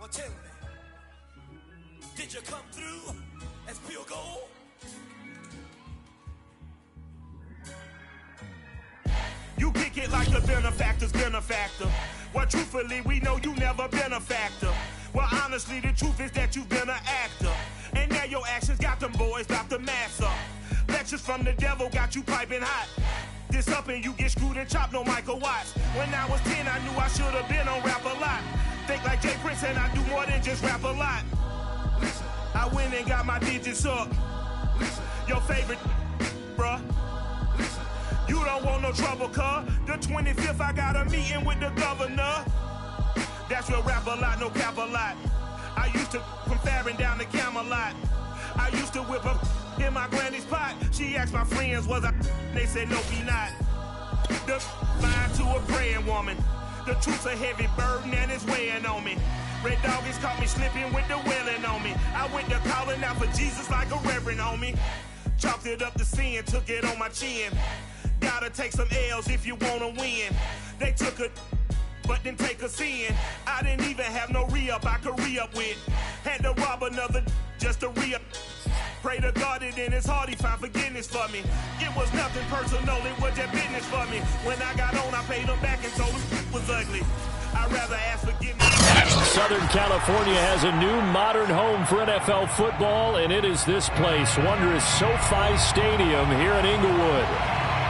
Mama, tell me, did you come through as pure gold? You kick it like the benefactor's benefactor. Well, truthfully, we know you never been a factor. Well, honestly, the truth is that you've been an actor. And now your actions got them boys about to mass up. Lectures from the devil got you piping hot. This up and you get screwed and chopped, no Michael Watts. When I was 10, I knew I should have been on Rap a Lot. Think like Jay Prince and I do more than just rap a lot. I went and got my digits up. Your favorite, bruh. You don't want no trouble, cuz. The 25th, I got a meeting with the governor. That's real rap a lot, no cap a lot. I used to from Farron down to Camelot. I used to whip up in my granny's pot. She asked my friends, was I? They said, no, be not. The fine to a praying woman. The truth's a heavy burden and it's weighing on me. Red Doggies caught me slipping with the wailing on me. I went to calling out for Jesus like a reverend on me. Chalked it up to sin, took it on my chin. Gotta take some L's if you wanna win. They took a but didn't take a sin. I didn't even have no re-up I could re-up with. Had to rob another just to re-up. Pray to God that in his heart he found forgiveness for me. It was nothing personal, it was just business for me. When I got on, I paid him back and told him it was ugly. I'd rather ask forgiveness. Southern California has a new modern home for NFL football, and it is this place, wondrous SoFi Stadium here in Inglewood.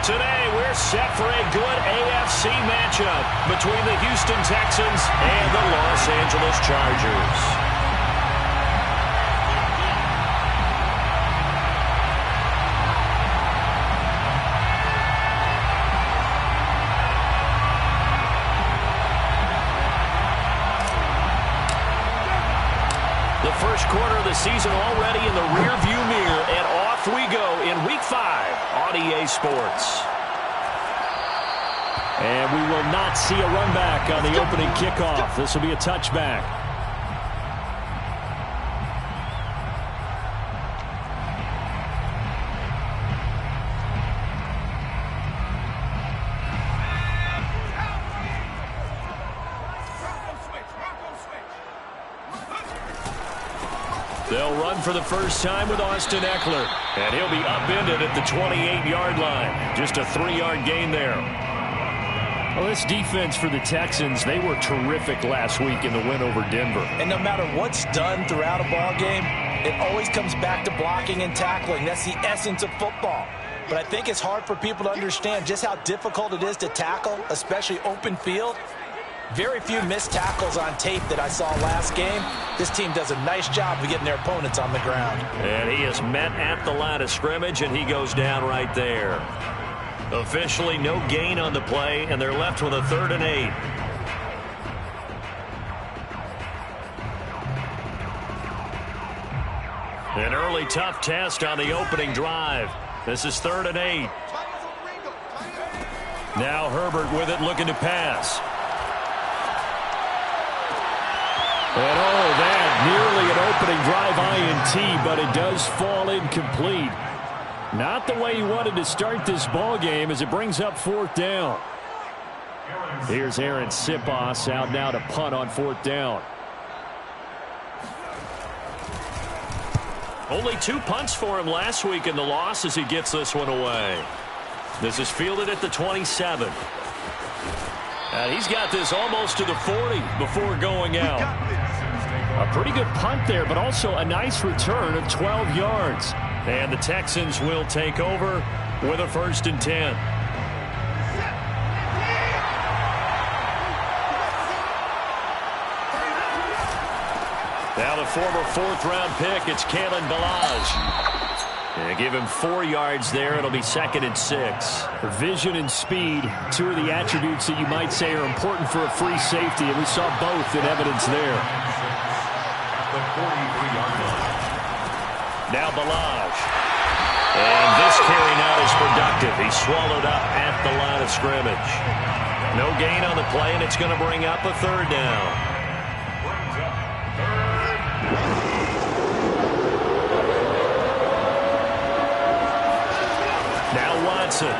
Today, we're set for a good AFC matchup between the Houston Texans and the Los Angeles Chargers. The first quarter of the season already in the rearview mirror, and off we go in Week 5 on EA Sports. And we will not see a run back on the opening kickoff. This will be a touchback. They'll run for the first time with Austin Eckler. And he'll be upended at the 28-yard line. Just a 3-yard gain there. Well, this defense for the Texans, they were terrific last week in the win over Denver. And no matter what's done throughout a ball game, it always comes back to blocking and tackling. That's the essence of football. But I think it's hard for people to understand just how difficult it is to tackle, especially open field. Very few missed tackles on tape that I saw last game. This team does a nice job of getting their opponents on the ground. And he is met at the line of scrimmage, and he goes down right there. Officially no gain on the play, and they're left with a 3rd and 8. An early tough test on the opening drive. This is 3rd and 8. Now Herbert with it, looking to pass. And oh, that nearly an opening drive INT, but it does fall incomplete. Not the way he wanted to start this ball game as it brings up 4th down. Here's Aaron Sipos out now to punt on 4th down. Only 2 punts for him last week in the loss as he gets this one away. This is fielded at the 27. He's got this almost to the 40 before going out. A pretty good punt there, but also a nice return of 12 yards. And the Texans will take over with a 1st and 10. Now the former 4th-round pick, it's Kalen Ballage. And give him 4 yards there. It'll be 2nd and 6. Vision and speed, 2 of the attributes that you might say are important for a free safety, and we saw both in evidence there. Now Ballage. And this carry not as productive. He's swallowed up at the line of scrimmage. No gain on the play, and it's going to bring up a 3rd down. Now Watson.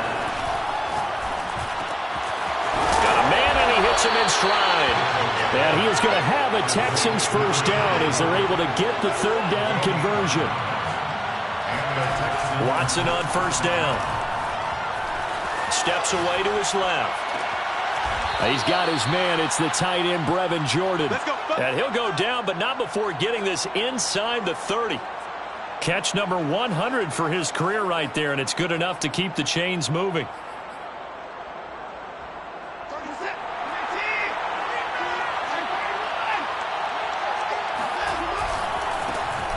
Got a man, and he hits puts him in stride. And he is going to have a Texans first down as they're able to get the third down conversion. Watson on first down. Steps away to his left. He's got his man. It's the tight end, Brevin Jordan. And he'll go down, but not before getting this inside the 30. Catch number 100 for his career right there, and it's good enough to keep the chains moving.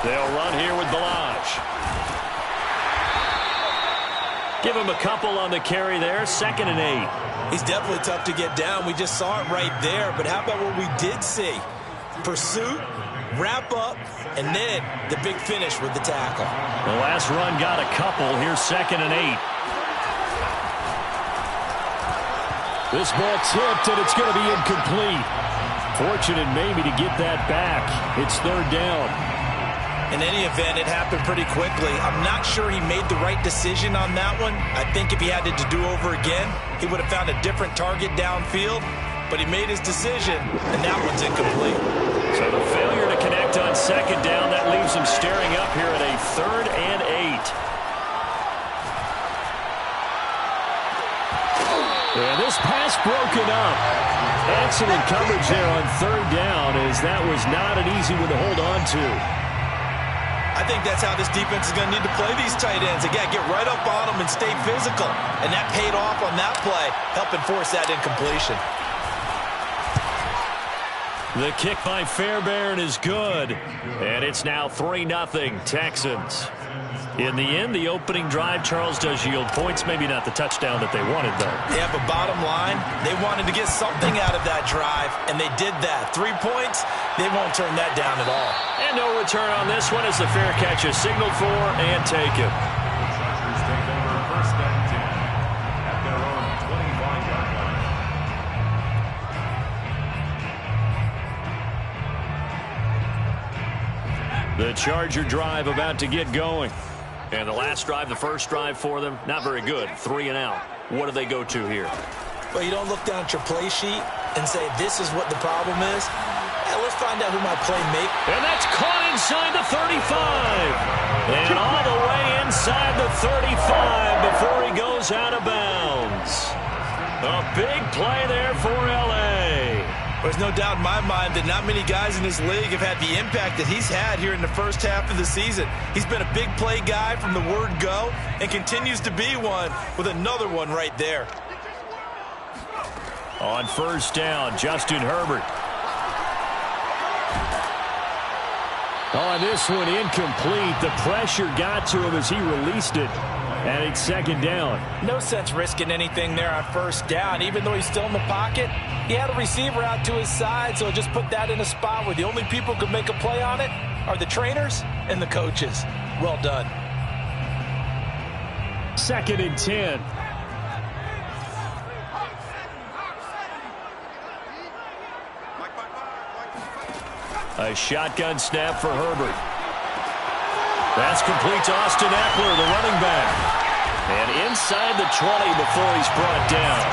They'll run here with Balaj. Give him a couple on the carry there. 2nd and 8. He's definitely tough to get down. We just saw it right there. But how about what we did see? Pursuit, wrap up, and then the big finish with the tackle. The last run got a couple. Here's 2nd and 8. This ball tipped, and it's going to be incomplete. Fortunate maybe to get that back. It's 3rd down. In any event, it happened pretty quickly. I'm not sure he made the right decision on that one. I think if he had it to do over again, he would have found a different target downfield. But he made his decision, and that one's incomplete. So the failure to connect on 2nd down, that leaves him staring up here at a 3rd and 8. And this pass broken up. Excellent coverage there on 3rd down, as that was not an easy one to hold on to. I think that's how this defense is going to need to play these tight ends. Again, get right up on them and stay physical. And that paid off on that play, helping force that incompletion. The kick by Fairbairn is good. And it's now 3-0 Texans. In the end, the opening drive, Charles, does yield points. Maybe not the touchdown that they wanted, though. Yeah, but bottom line, they wanted to get something out of that drive, and they did that. 3 points, they won't turn that down at all. And no return on this one as the fair catch is signaled for and taken. Chargers take over 1st and 10 at their own 25-yard line. The Charger drive about to get going. And the last drive, the first drive for them, not very good. 3 and out. What do they go to here? Well, you don't look down at your play sheet and say, this is what the problem is. Yeah, let's find out who my play make. And that's caught inside the 35. And all the way inside the 35 before he goes out of bounds. A big play there for L.A. There's no doubt in my mind that not many guys in this league have had the impact that he's had here in the first half of the season. He's been a big play guy from the word go and continues to be one with another one right there. On first down, Justin Herbert. On this one, incomplete. The pressure got to him as he released it. And it's 2nd down. No sense risking anything there on first down. Even though he's still in the pocket, he had a receiver out to his side, so just put that in a spot where the only people who can make a play on it are the trainers and the coaches. Well done. 2nd and 10. A shotgun snap for Herbert. Pass complete to Austin Eckler, the running back. And inside the 20 before he's brought down.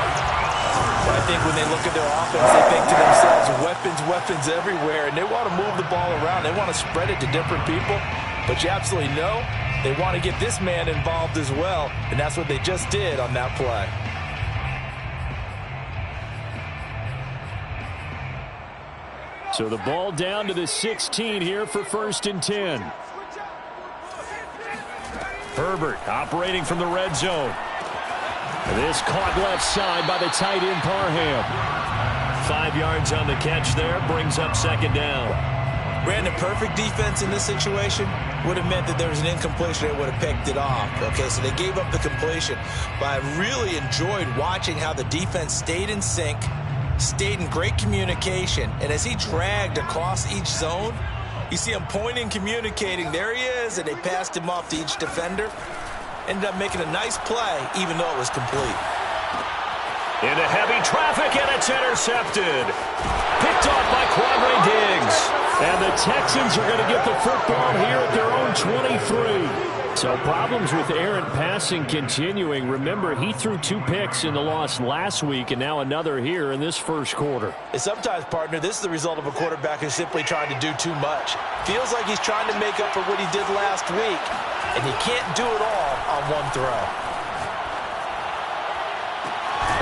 But I think when they look at their offense, they think to themselves, weapons everywhere, and they want to move the ball around. They want to spread it to different people. But you absolutely know they want to get this man involved as well, and that's what they just did on that play. So the ball down to the 16 here for 1st and 10. Herbert operating from the red zone. This caught left side by the tight end Parham. 5 yards on the catch there, brings up 2nd down. Brandon, perfect defense in this situation would have meant that there was an incompletion. They would have picked it off. Okay, so they gave up the completion. But I really enjoyed watching how the defense stayed in sync, stayed in great communication, and as he dragged across each zone, you see him pointing, communicating. There he is, and they passed him off to each defender. Ended up making a nice play, even though it was complete. Into heavy traffic, and it's intercepted. Picked off by Quandre Diggs. And the Texans are going to get the football here at their own 23. So problems with errant passing continuing. Remember, he threw 2 picks in the loss last week and now another here in this first quarter. And sometimes, partner, this is the result of a quarterback who's simply trying to do too much. Feels like he's trying to make up for what he did last week, and he can't do it all on one throw.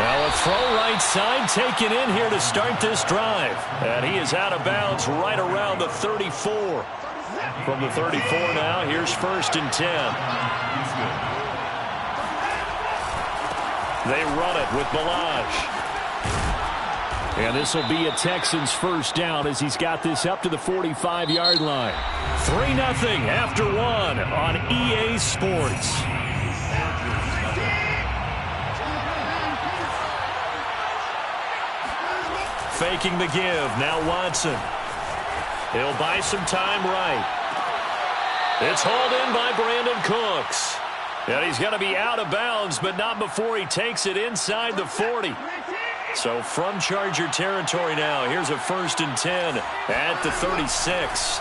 Well, a throw right side taken in here to start this drive. And he is out of bounds right around the 34. From the 34 now, here's 1st and 10. They run it with Balaj. And this will be a Texans first down as he's got this up to the 45-yard line. 3-0 after 1 on EA Sports. Faking the give. Now Watson. He'll buy some time right. It's hauled in by Brandon Cooks. And he's going to be out of bounds, but not before he takes it inside the 40. So from Charger territory now, here's a 1st and 10 at the 36.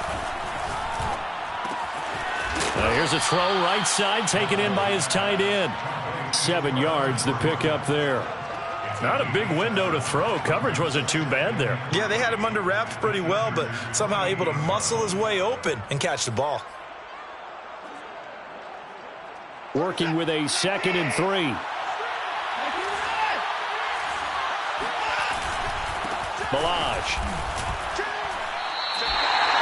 Here's a throw right side taken in by his tight end. 7 yards the pick up there. Not a big window to throw. Coverage wasn't too bad there. Yeah, they had him under wraps pretty well, but somehow able to muscle his way open and catch the ball. Working with a 2nd and 3. Balaj.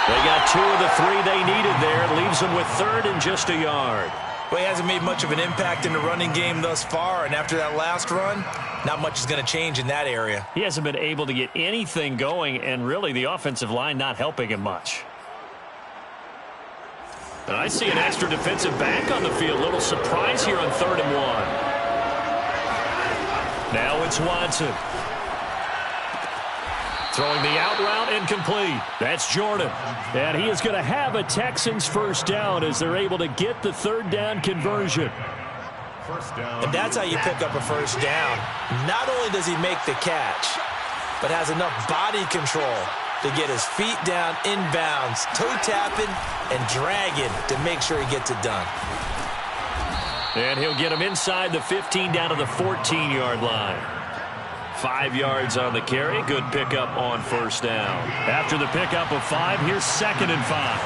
They got 2 of the 3 they needed there. It leaves them with 3rd and just a yard. Well, he hasn't made much of an impact in the running game thus far, and after that last run, not much is going to change in that area. He hasn't been able to get anything going, and really the offensive line not helping him much. And I see an extra defensive back on the field. Little surprise here on 3rd and 1. Now it's Watson. Throwing the out route incomplete. That's Jordan. And he is going to have a Texans first down as they're able to get the 3rd down conversion. And that's how you pick up a first down. Not only does he make the catch, but has enough body control to get his feet down inbounds, toe tapping and dragging to make sure he gets it done. And he'll get him inside the 15 down to the 14-yard line. 5 yards on the carry. Good pickup on first down. After the pickup of 5, here's 2nd and 5.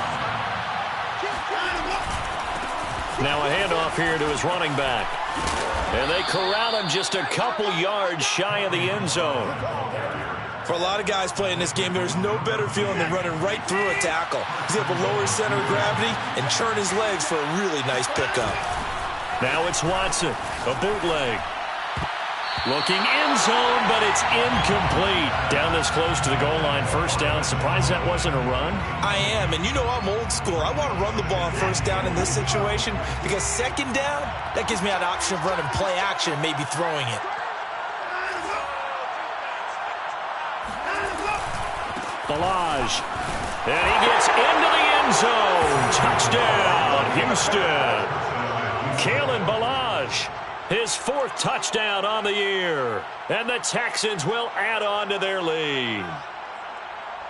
Now a handoff here to his running back. And they corral him just a couple yards shy of the end zone. For a lot of guys playing this game, there's no better feeling than running right through a tackle. He's able to lower his center of gravity and churn his legs for a really nice pickup. Now it's Watson, a bootleg. Looking end zone, but it's incomplete. Down this close to the goal line, first down. Surprised that wasn't a run? I am, and you know I'm old school. I want to run the ball on first down in this situation because 2nd down, that gives me an option of running play action and maybe throwing it. Balaj. And he gets into the end zone. Touchdown, Houston. Kalen Balaj. His 4th touchdown on the year. And the Texans will add on to their lead.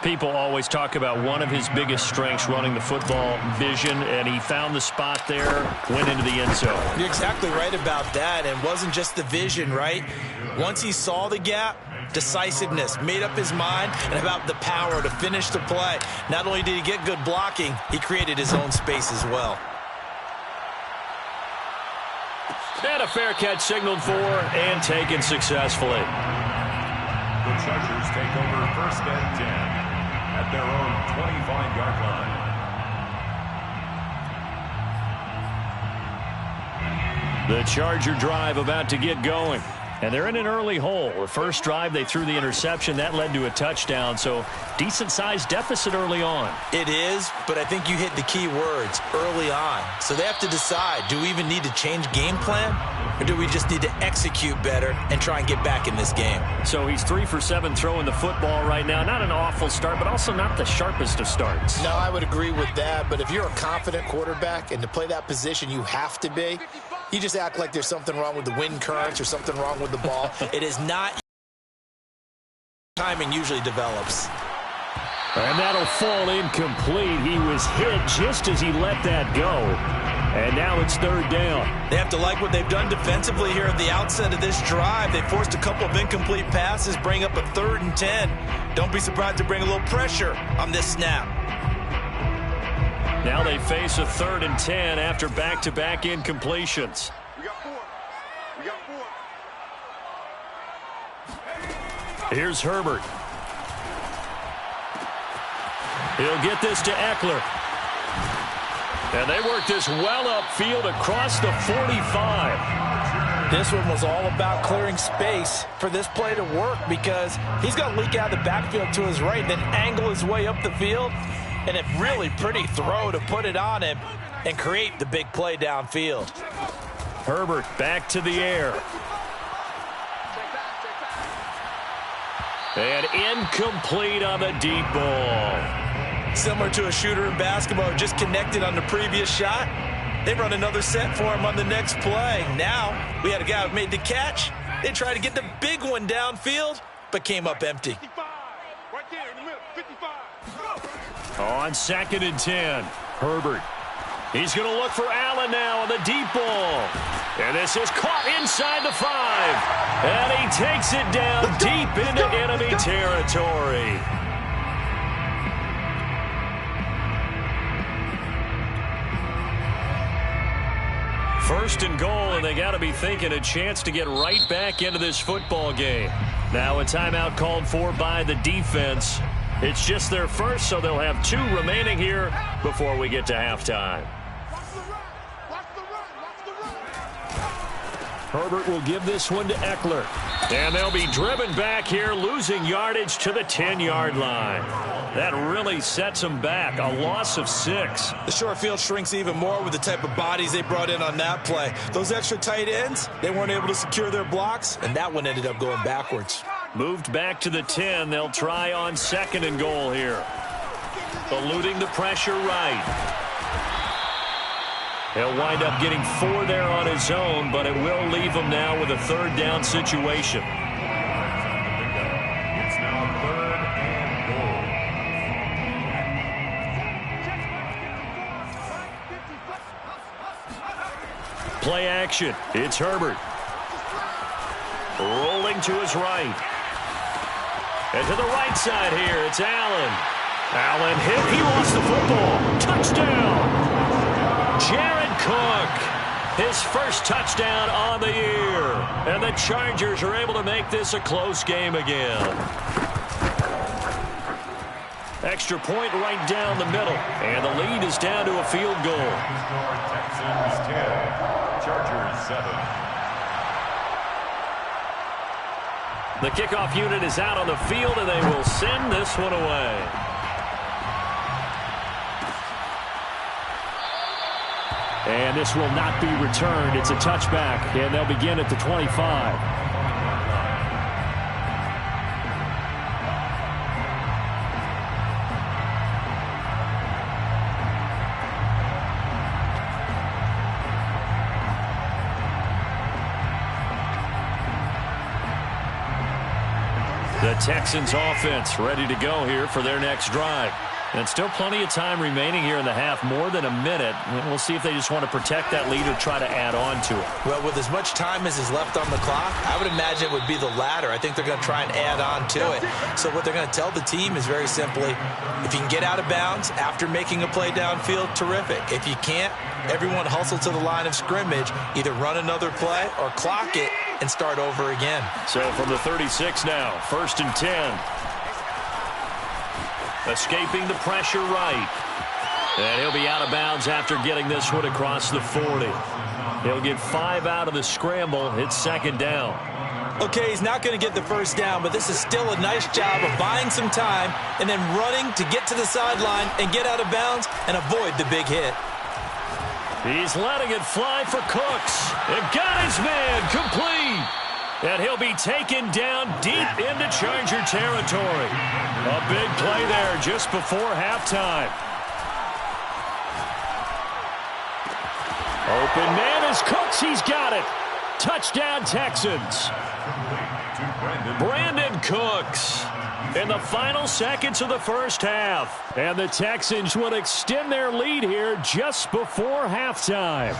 People always talk about one of his biggest strengths running the football, vision, and he found the spot there, went into the end zone. You're exactly right about that, and wasn't just the vision, right? Once he saw the gap, decisiveness, made up his mind, and about the power to finish the play. Not only did he get good blocking, he created his own space as well. And a fair catch signaled for and taken successfully. The Chargers take over 1st and 10 at their own 25-yard line. The Charger drive about to get going. And they're in an early hole. The first drive, they threw the interception. That led to a touchdown, so decent-sized deficit early on. It is, but I think you hit the key words, early on. So they have to decide, do we even need to change game plan, or do we just need to execute better and try and get back in this game? So he's 3 for 7 throwing the football right now. Not an awful start, but also not the sharpest of starts. No, I would agree with that, but if you're a confident quarterback and to play that position you have to be, you just act like there's something wrong with the wind currents or something wrong with the ball. It is not. Timing usually develops. And that'll fall incomplete. He was hit just as he let that go. And now it's third down. They have to like what they've done defensively here at the outset of this drive. They forced a couple of incomplete passes, bring up a 3rd and 10. Don't be surprised to bring a little pressure on this snap. Now they face a 3rd and 10 after back-to-back incompletions. We got 4. We got 4. Here's Herbert. He'll get this to Eckler. And they work this well upfield across the 45. This one was all about clearing space for this play to work because he's going to leak out of the backfield to his right, then angle his way up the field. And a really pretty throw to put it on him and create the big play downfield. Herbert back to the air. And incomplete on the deep ball. Similar to a shooter in basketball who just connected on the previous shot. They run another set for him on the next play. Now we had a guy who made the catch. They tried to get the big one downfield, but came up empty. 55. Right there in the middle. 55. On 2nd and 10, Herbert. He's going to look for Allen now on the deep ball. And this is caught inside the 5. And he takes it down deep into enemy territory. First and goal, and they got to be thinking a chance to get right back into this football game. Now a timeout called for by the defense. It's just their first, so they'll have 2 remaining here before we get to halftime. Herbert will give this one to Eckler. And they'll be driven back here, losing yardage to the 10-yard line. That really sets them back, a loss of 6. The short field shrinks even more with the type of bodies they brought in on that play. Those extra tight ends, they weren't able to secure their blocks, and that one ended up going backwards. Moved back to the 10. They'll try on 2nd and goal here. Eluding the pressure right. He'll wind up getting 4 there on his own, but it will leave him now with a 3rd down situation. It's now 3rd and goal. Play action. It's Herbert. Rolling to his right. And to the right side here, it's Allen. Allen hit. He lost the football. Touchdown. Jared Cook, his first touchdown on the year. And the Chargers are able to make this a close game again. Extra point right down the middle. And the lead is down to a field goal. Texans 10, Chargers 7. The kickoff unit is out on the field, and they will send this one away. And this will not be returned. It's a touchback, and they'll begin at the 25. The Texans offense ready to go here for their next drive. And still plenty of time remaining here in the half, more than a minute. And we'll see if they just want to protect that lead or try to add on to it. Well, with as much time as is left on the clock, I would imagine it would be the latter. I think they're going to try and add on to it. So what they're going to tell the team is very simply, if you can get out of bounds after making a play downfield, terrific. If you can't, everyone hustle to the line of scrimmage, either run another play or clock it and start over again. So from the 36 now, 1st and 10. Escaping the pressure right. And he'll be out of bounds after getting this one across the 40. He'll get 5 out of the scramble. It's 2nd down. Okay, he's not going to get the first down, but this is still a nice job of buying some time and then running to get to the sideline and get out of bounds and avoid the big hit. He's letting it fly for Cooks. And got his man complete. And he'll be taken down deep into Charger territory. A big play there just before halftime. Open man is Cooks. He's got it. Touchdown, Texans. Brandon Cooks. in the final seconds of the first half. And the Texans will extend their lead here just before halftime.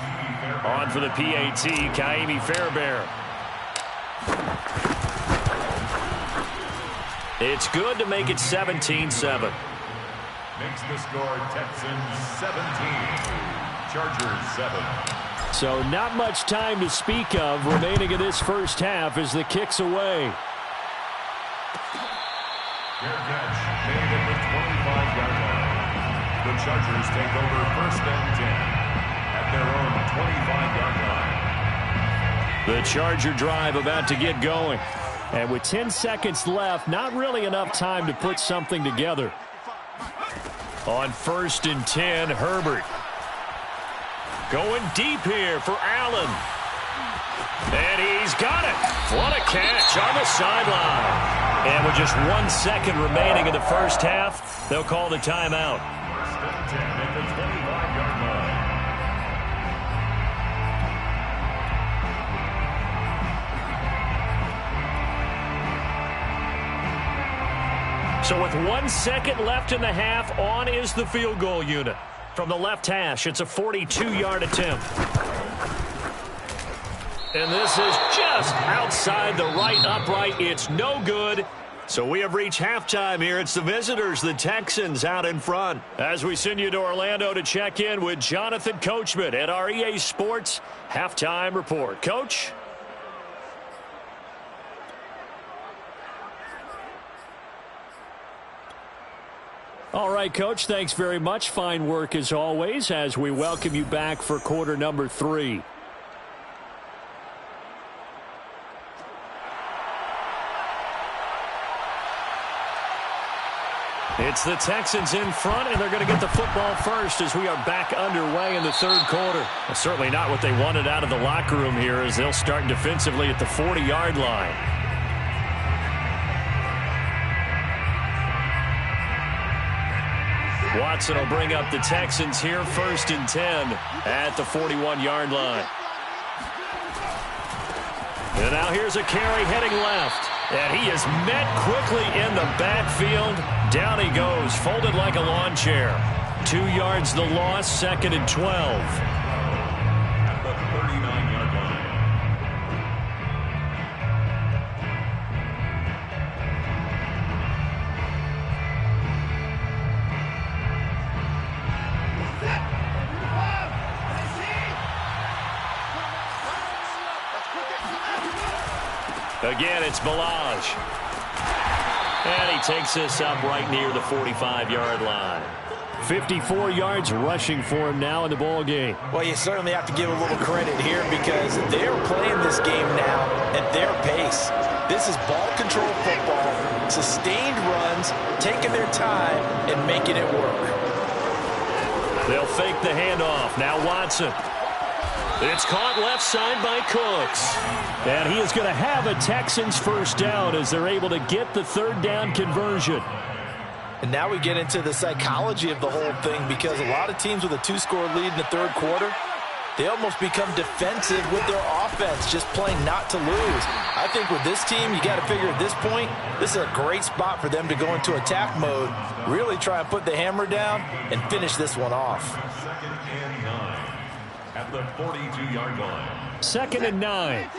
On for the PAT, Kaimi Fairbairn. It's good to make it 17-7. Makes the score Texans 17, Chargers 7. So not much time to speak of remaining in this first half as the kick's away. Fair catch made at the 25-yard line. The Chargers take over first and 10 at their own 25-yard line. The Charger drive about to get going. And with 10 seconds left, not really enough time to put something together. On first and 10, Herbert. Going deep here for Allen. And he's got it. What a catch on the sideline. And with just 1 second remaining in the first half, they'll call the timeout. First and 10 at the 25-yard line. So with 1 second left in the half, on is the field goal unit. From the left hash, it's a 42-yard attempt. And this is just outside the right upright. It's no good. So we have reached halftime here. It's the visitors, the Texans, out in front. As we send you to Orlando to check in with Jonathan Coachman at our EA Sports Halftime Report. Coach? All right, Coach, thanks very much. Fine work as always as we welcome you back for quarter number 3. It's the Texans in front, and they're going to get the football first as we are back underway in the third quarter. Well, certainly not what they wanted out of the locker room here as they'll start defensively at the 40-yard line. Watson will bring up the Texans here, first and 10 at the 41-yard line. And now here's a carry heading left. And he is met quickly in the backfield. Down he goes, folded like a lawn chair. 2 yards the loss, second and 12. At the 39-yard line. Again, it's Balaj. And he takes this up right near the 45-yard line. 54 yards rushing for him now in the ball game. Well, you certainly have to give a little credit here because they're playing this game now at their pace. This is ball control football, sustained runs, taking their time and making it work. They'll fake the handoff. Now Watson. It's caught left side by Cooks. And he is going to have a Texans first down as they're able to get the third down conversion. And now we get into the psychology of the whole thing because a lot of teams with a 2-score lead in the third quarter, they almost become defensive with their offense, just playing not to lose. I think with this team, you got to figure at this point, this is a great spot for them to go into attack mode, really try and put the hammer down and finish this one off. Second and 9 at the 42-yard line. Second and 9.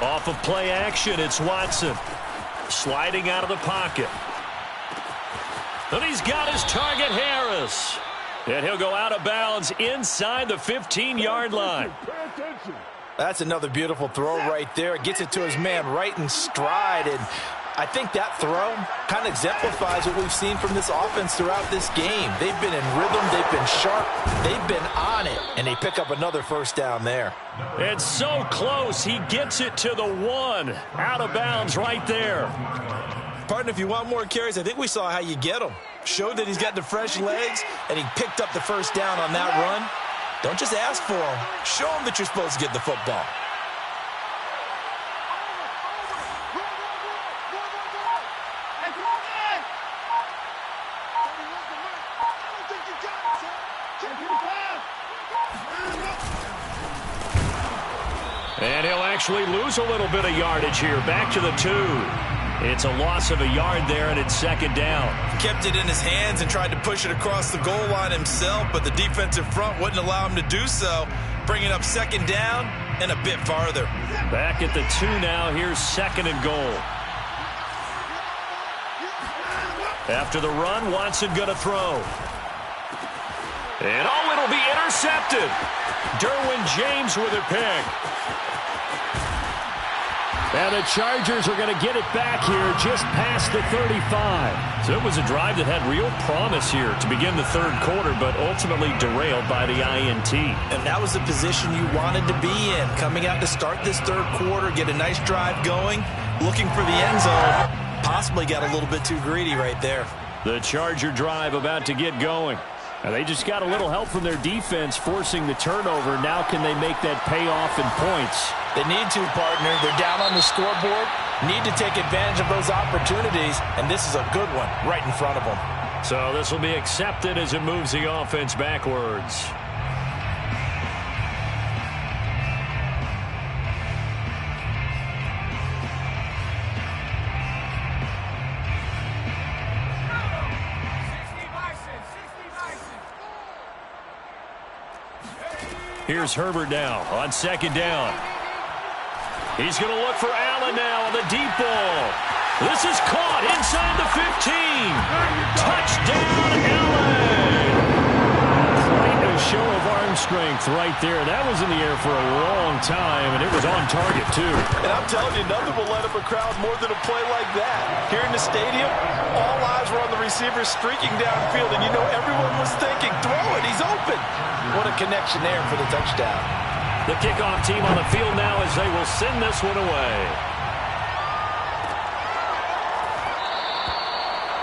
Off of play action, it's Watson. Sliding out of the pocket. And he's got his target, Harris. And he'll go out of bounds inside the 15-yard line. That's another beautiful throw right there. Gets it to his man right in stride. And I think that throw kind of exemplifies what we've seen from this offense throughout this game. They've been in rhythm. They've been sharp. They've been on it. And they pick up another first down there. It's so close. He gets it to the 1. Out of bounds right there. Partner, if you want more carries, I think we saw how you get them. Showed that he's got the fresh legs, and he picked up the first down on that run. Don't just ask for them. Show them that you're supposed to get the football. And he'll actually lose a little bit of yardage here. Back to the 2. It's a loss of a yard there, and it's second down. Kept it in his hands and tried to push it across the goal line himself, but the defensive front wouldn't allow him to do so. Bringing up second down and a bit farther. Back at the 2 now. Here's second and goal. After the run, Watson going to throw. And, it'll be intercepted. Derwin James with a pick. And the Chargers are going to get it back here just past the 35. So it was a drive that had real promise here to begin the third quarter, but ultimately derailed by the INT. And that was the position you wanted to be in. Coming out to start this third quarter, get a nice drive going, looking for the end zone. Possibly got a little bit too greedy right there. The Charger drive about to get going. And they just got a little help from their defense forcing the turnover. Now can they make that pay off in points? They need to, partner. They're down on the scoreboard. Need to take advantage of those opportunities, and this is a good one right in front of them. So this will be accepted as it moves the offense backwards. Here's Herbert now on second down. He's going to look for Allen now on the deep ball. This is caught inside the 15. Touchdown, Allen. Quite a show of arm strength right there. That was in the air for a long time, and it was on target, too. And I'm telling you, nothing will let up a crowd more than a play like that. Here in the stadium, all eyes were on the receiver streaking downfield, and you know everyone was thinking, throw it, he's open. What a connection there for the touchdown. The kickoff team on the field now as they will send this one away.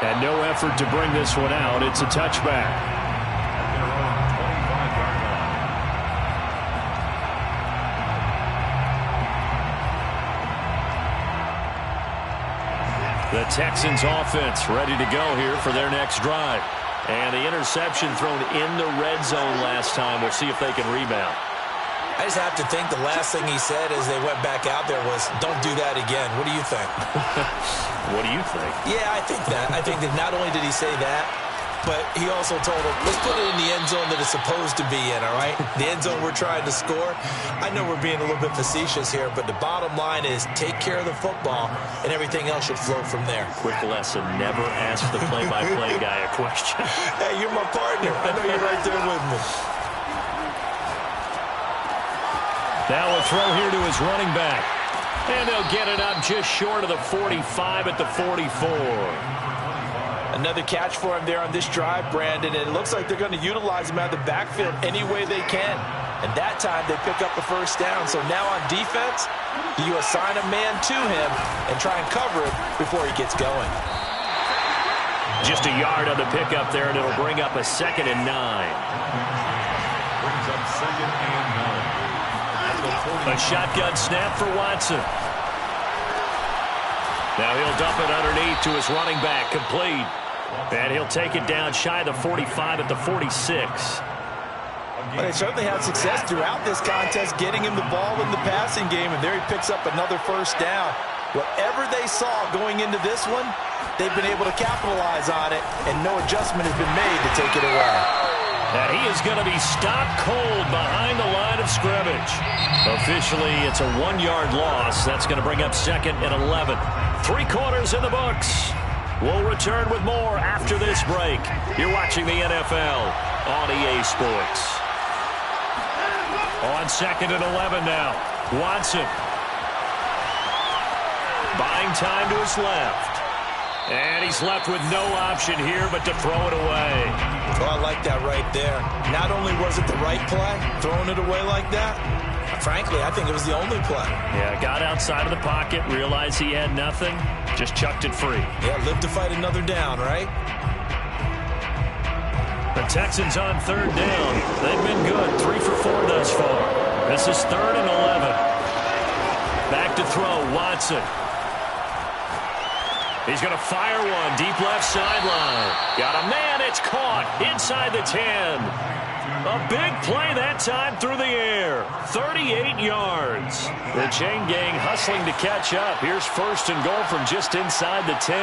And no effort to bring this one out. It's a touchback. The Texans offense ready to go here for their next drive. And the interception thrown in the red zone last time. We'll see if they can rebound. I just have to think the last thing he said as they went back out there was, don't do that again. What do you think? What do you think? Yeah, I think that. I think that not only did he say that, but he also told him, let's put it in the end zone that it's supposed to be in, all right? The end zone we're trying to score. I know we're being a little bit facetious here, but the bottom line is take care of the football, and everything else should flow from there. Quick lesson, never ask the play-by-play guy a question. Hey, you're my partner. I know you're right there with me. Now a throw here to his running back. And they'll get it up just short of the 45 at the 44. Another catch for him there on this drive, Brandon, and it looks like they're going to utilize him out of the backfield any way they can. And that time they pick up the first down. So now on defense, you assign a man to him and try and cover it before he gets going. Just a yard on the pickup there, and it'll bring up a 2nd and 9. Brings up 2nd and 9. A shotgun snap for Watson. Now he'll dump it underneath to his running back, complete. And he'll take it down shy of the 45 at the 46. Well, they certainly had success throughout this contest, getting him the ball in the passing game, and there he picks up another first down. Whatever they saw going into this one, they've been able to capitalize on it, and no adjustment has been made to take it away. And he is going to be stopped cold behind the line of scrimmage. Officially, it's a 1-yard loss. That's going to bring up 2nd and 11. 3 quarters in the books. We'll return with more after this break. You're watching the NFL on EA Sports. On 2nd and 11 now. Watson. Buying time to his left. And he's left with no option here but to throw it away. Well, I like that right there. Not only was it the right play, throwing it away like that, frankly, I think it was the only play. Yeah, got outside of the pocket, realized he had nothing, just chucked it free. Yeah, live to fight another down, right? The Texans on 3rd down. They've been good, 3 for 4 thus far. This is 3rd and 11. Back to throw, Watson. He's going to fire one, deep left sideline. Got a man, it's caught inside the 10. A big play that time through the air. 38 yards. The chain gang hustling to catch up. Here's first and goal from just inside the 10.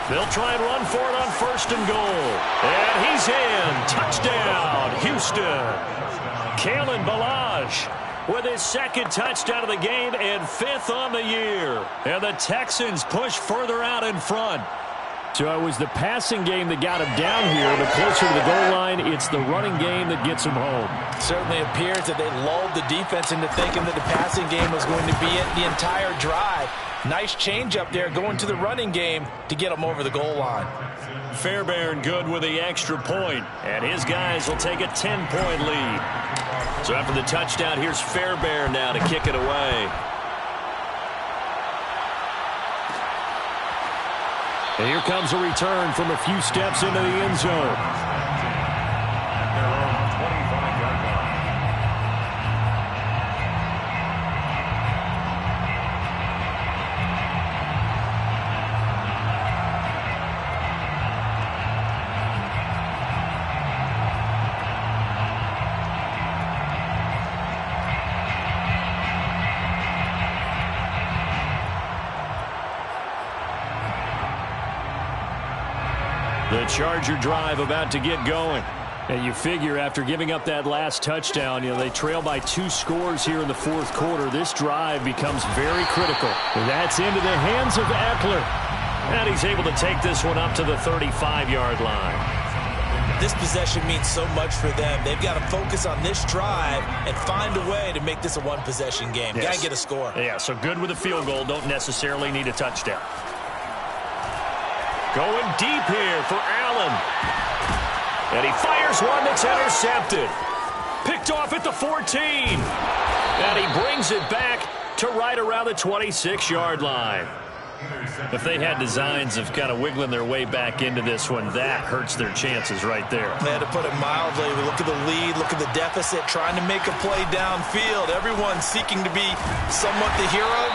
They'll try and run for it on first and goal. And he's in. Touchdown, Houston. Kalen Ballage with his second touchdown of the game and 5th on the year. And the Texans push further out in front. So it was the passing game that got him down here, but closer to the goal line, it's the running game that gets him home. Certainly appears that they lulled the defense into thinking that the passing game was going to be it the entire drive. Nice change up there going to the running game to get him over the goal line. Fairbairn good with the extra point, and his guys will take a 10-point lead. So after the touchdown, here's Fairbairn now to kick it away. And here comes a return from a few steps into the end zone. Their own 25-yard line. The Charger drive about to get going. And you figure after giving up that last touchdown, they trail by 2 scores here in the fourth quarter. This drive becomes very critical. And that's into the hands of Eckler. And he's able to take this one up to the 35-yard line. This possession means so much for them. They've got to focus on this drive and find a way to make this a one-possession game. Yes. Got to get a score. Yeah, so good with a field goal. Don't necessarily need a touchdown. Going deep here for Allen. And he fires one that's intercepted. Picked off at the 14. And he brings it back to right around the 26-yard line. If they had designs of kind of wiggling their way back into this one, that hurts their chances right there. Man, to put it mildly, look at the lead, look at the deficit, trying to make a play downfield. Everyone seeking to be somewhat the hero.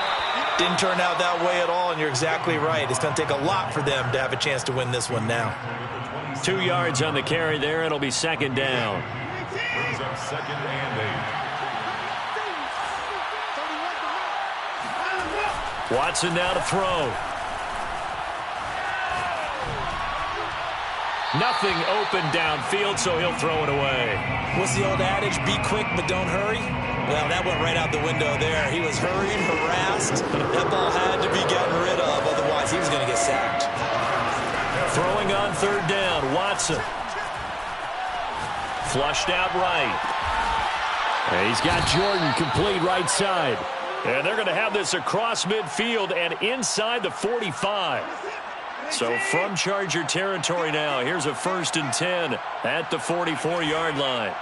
Didn't turn out that way at all, and you're exactly right. It's going to take a lot for them to have a chance to win this one now. 2 yards on the carry there. It'll be second down. Brings up second and 8. Watson now to throw. Nothing open downfield, so he'll throw it away. What's the old adage? Be quick, but don't hurry. Well, that went right out the window there. He was hurried, harassed. That ball had to be gotten rid of, otherwise he was going to get sacked. Throwing on third down, Watson. Flushed out right. And he's got Jordan complete right side. And they're going to have this across midfield and inside the 45. So from Charger territory now, here's a 1st and 10 at the 44-yard line.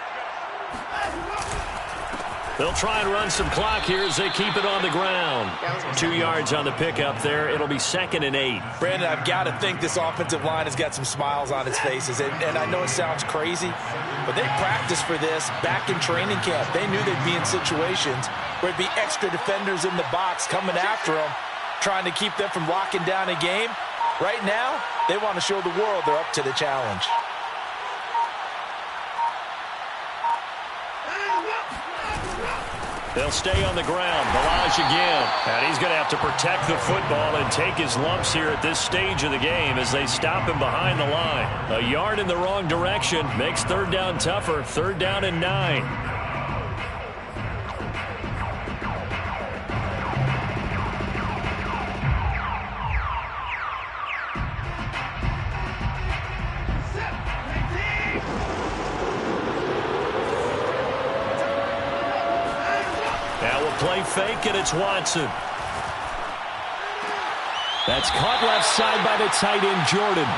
They'll try and run some clock here as they keep it on the ground. 2 yards on the pickup there. It'll be 2nd and 8. Brandon, I've got to think this offensive line has got some smiles on its faces. And I know it sounds crazy, but they practiced for this back in training camp. They knew they'd be in situations where it'd be extra defenders in the box coming after them, trying to keep them from locking down a game. Right now, they want to show the world they're up to the challenge. They'll stay on the ground. Ballage again. And he's going to have to protect the football and take his lumps here at this stage of the game as they stop him behind the line. A yard in the wrong direction makes third down tougher. 3rd down and 9. Play fake, and it's Watson. That's caught left side by the tight end, Jordan.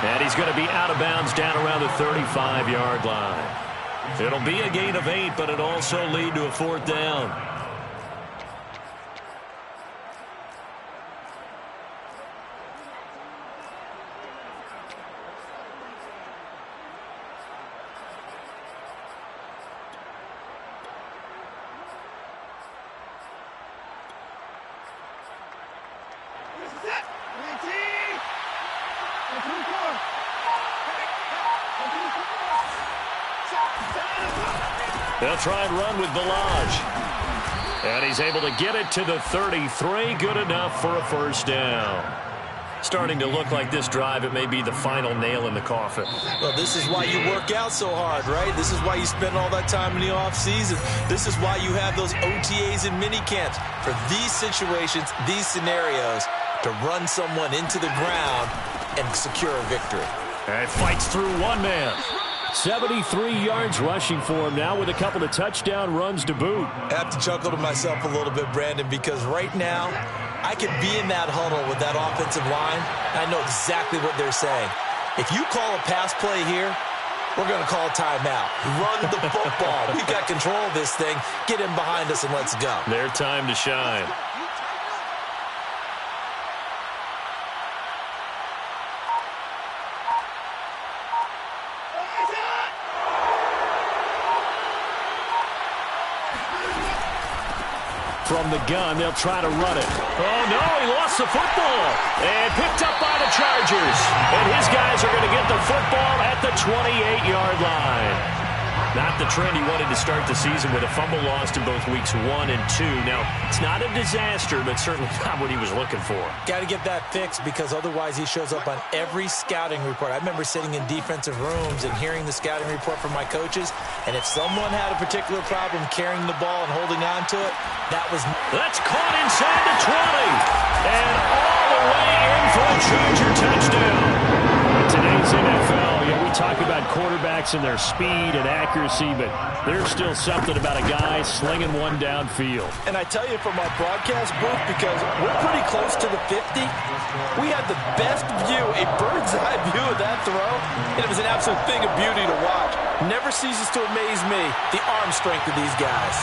And he's going to be out of bounds down around the 35-yard line. It'll be a gain of 8, but it'll also lead to a 4th down. They'll try and run with Balaj. And he's able to get it to the 33. Good enough for a first down. Starting to look like this drive, it may be the final nail in the coffin. Well, this is why you work out so hard, right? This is why you spend all that time in the offseason. This is why you have those OTAs and mini camps. For these situations, these scenarios, to run someone into the ground and secure a victory. And fights through one man. 73 yards rushing for him now with a couple of touchdown runs to boot. I have to chuckle to myself a little bit, Brandon, because right now I could be in that huddle with that offensive line. I know exactly what they're saying. If you call a pass play here, we're going to call a timeout. Run the football. We've got control of this thing. Get in behind us and let's go. Their time to shine. From the gun, they'll try to run it. Oh, no, he lost the football. And picked up by the Chargers. And his guys are going to get the football at the 28-yard line. Not the trend he wanted to start the season with a fumble lost in both weeks 1 and 2. Now, it's not a disaster, but certainly not what he was looking for. Got to get that fixed because otherwise he shows up on every scouting report. I remember sitting in defensive rooms and hearing the scouting report from my coaches, and if someone had a particular problem carrying the ball and holding on to it, that was... That's caught inside the 20. And all the way in for a Charger touchdown. In today's NFL, we talk about quarterbacks and their speed and accuracy, but there's still something about a guy slinging one downfield. And I tell you from our broadcast booth, because we're pretty close to the 50, we had the best view, a bird's eye view of that throw, and it was an absolute thing of beauty to watch. Never ceases to amaze me, the arm strength of these guys.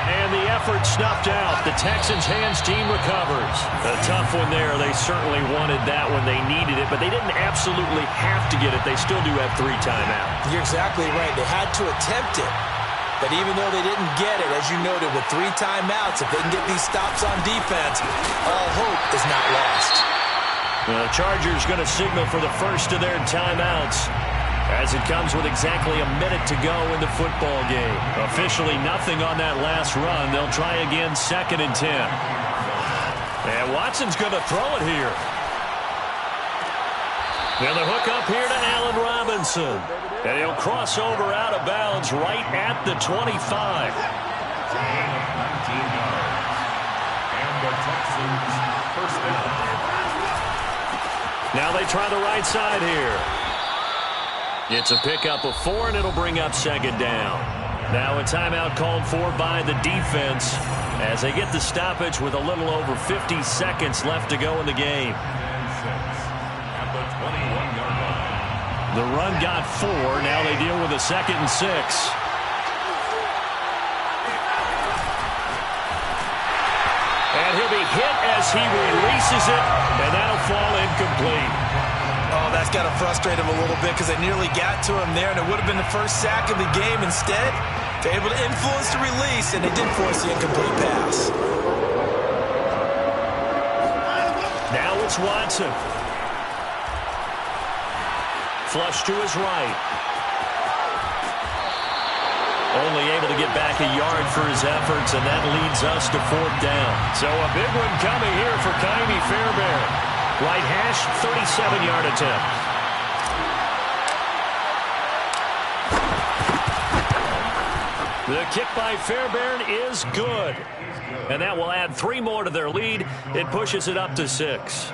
And the effort snuffed out. The Texans' hands team recovers. A tough one there. They certainly wanted that when they needed it, but they didn't absolutely have to get it. They still do have 3 timeouts. You're exactly right. They had to attempt it. But even though they didn't get it, as you noted, with 3 timeouts, if they can get these stops on defense, all hope is not lost. The Chargers going to signal for the first of their timeouts, as it comes with exactly a minute to go in the football game. Officially nothing on that last run. They'll try again 2nd and 10. And Watson's going to throw it here. And the hook up here to Allen Robinson. And he'll cross over out of bounds right at the 25. And the Texans first down. Now they try the right side here. It's a pickup of 4, and it'll bring up 2nd down. Now a timeout called for by the defense as they get the stoppage with a little over 50 seconds left to go in the game. At the 21-yard line. The run got 4. Now they deal with a 2nd and 6. And he'll be hit as he releases it, and that'll fall incomplete. Oh, that's got to frustrate him a little bit because they nearly got to him there, and it would have been the first sack of the game. Instead, they're able to influence the release, and they did force the incomplete pass. Now it's Watson. Flush to his right. Only able to get back a yard for his efforts, and that leads us to 4th down. So a big one coming here for Kymie Fairbairn. Right hash, 37-yard attempt. The kick by Fairbairn is good. And that will add 3 more to their lead. It pushes it up to 6.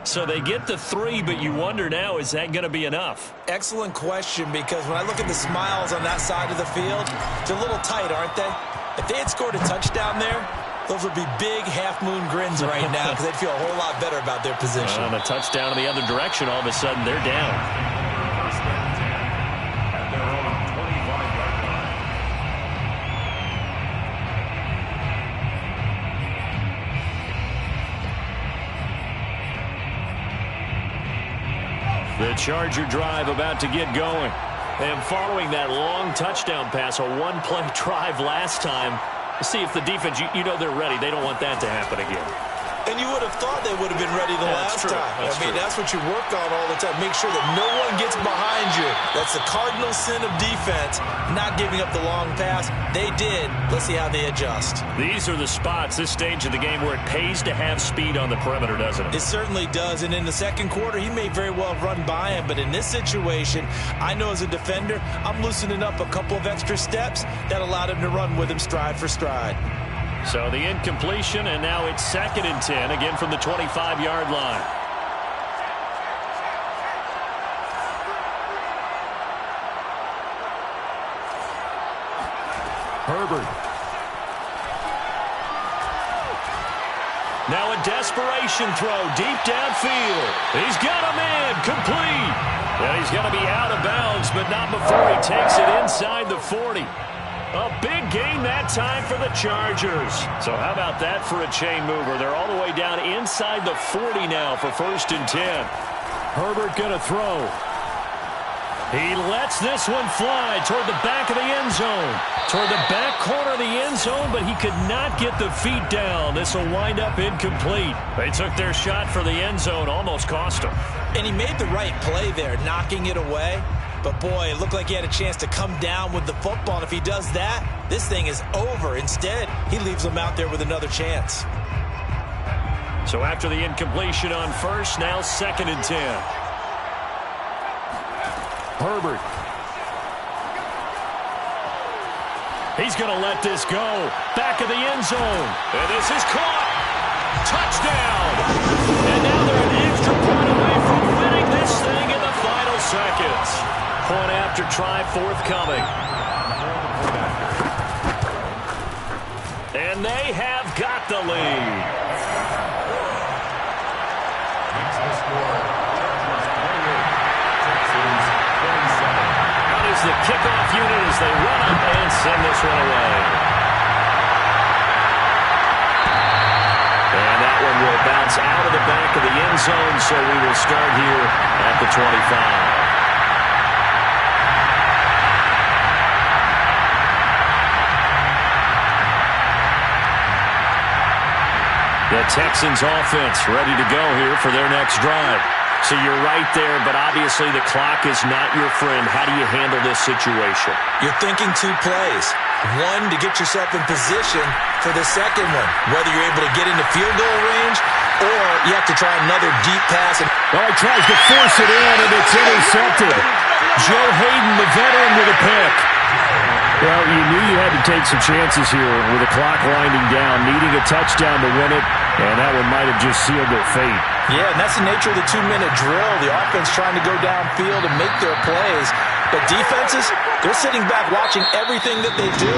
So they get the 3, but you wonder now, is that going to be enough? Excellent question, because when I look at the smiles on that side of the field, they're a little tight, aren't they? If they had scored a touchdown there, those would be big half-moon grins right now because they'd feel a whole lot better about their position. On a touchdown in the other direction, all of a sudden they're down. First and 10 at their own 25-yard line. The Charger drive about to get going. And following that long touchdown pass, a 1-play drive last time, see if the defense, you know they're ready. They don't want that to happen again. And you would have thought they would have been ready the last time. That's what you work on all the time. Make sure that no one gets behind you. That's the cardinal sin of defense, not giving up the long pass. They did. Let's see how they adjust. These are the spots, this stage of the game, where it pays to have speed on the perimeter, doesn't it? It certainly does. And in the second quarter, he may very well run by him. But in this situation, I know as a defender, I'm loosening up a couple of extra steps that allowed him to run with him stride for stride. So the incompletion, and now it's 2nd and 10, again from the 25-yard line. Herbert. Now a desperation throw deep downfield. He's got a man complete. And he's going to be out of bounds, but not before he takes it inside the 40. A big gain that time for the Chargers. So how about that for a chain mover? They're all the way down inside the 40 now for 1st and 10. Herbert going to throw. He lets this one fly toward the back of the end zone. Toward the back corner of the end zone, but he could not get the feet down. This will wind up incomplete. They took their shot for the end zone, almost cost him. And he made the right play there, knocking it away. But, boy, it looked like he had a chance to come down with the football. And if he does that, this thing is over. Instead, he leaves him out there with another chance. So after the incompletion on 1st, now 2nd and 10. Herbert. He's going to let this go. Back of the end zone. And this is caught. Touchdown. And now they're an extra point away from winning this thing in the final seconds. Point after try forthcoming. And they have got the lead. Makes the score. Texans 27. Out is the kickoff unit as they run up and send this one away. And that one will bounce out of the back of the end zone, so we will start here at the 25. The Texans offense ready to go here for their next drive. So you're right there, but obviously the clock is not your friend. How do you handle this situation? You're thinking 2 plays. One, to get yourself in position for the second one, whether you're able to get into field goal range or you have to try another deep pass. Well, he tries to force it in, and it's intercepted. Joe Hayden, the veteran, with a pick. Well, you knew you had to take some chances here with the clock winding down, needing a touchdown to win it, and that one might have just sealed their fate. Yeah, and that's the nature of the 2-minute drill. The offense trying to go downfield and make their plays. But defenses, they're sitting back watching everything that they do,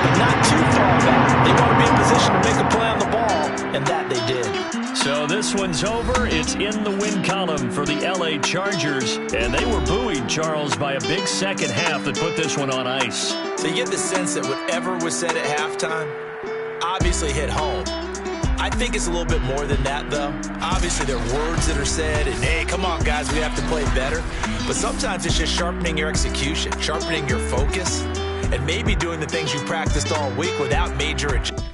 but not too far back. They want to be in position to make a play on the ball, and that they did. So this one's over. It's in the win column for the L.A. Chargers, and they were buoyed, Charles, by a big second half that put this one on ice. So you get the sense that whatever was said at halftime obviously hit home. I think it's a little bit more than that, though. Obviously, there are words that are said, and, hey, come on, guys, we have to play better. But sometimes it's just sharpening your execution, sharpening your focus, and maybe doing the things you practiced all week without major adjustments.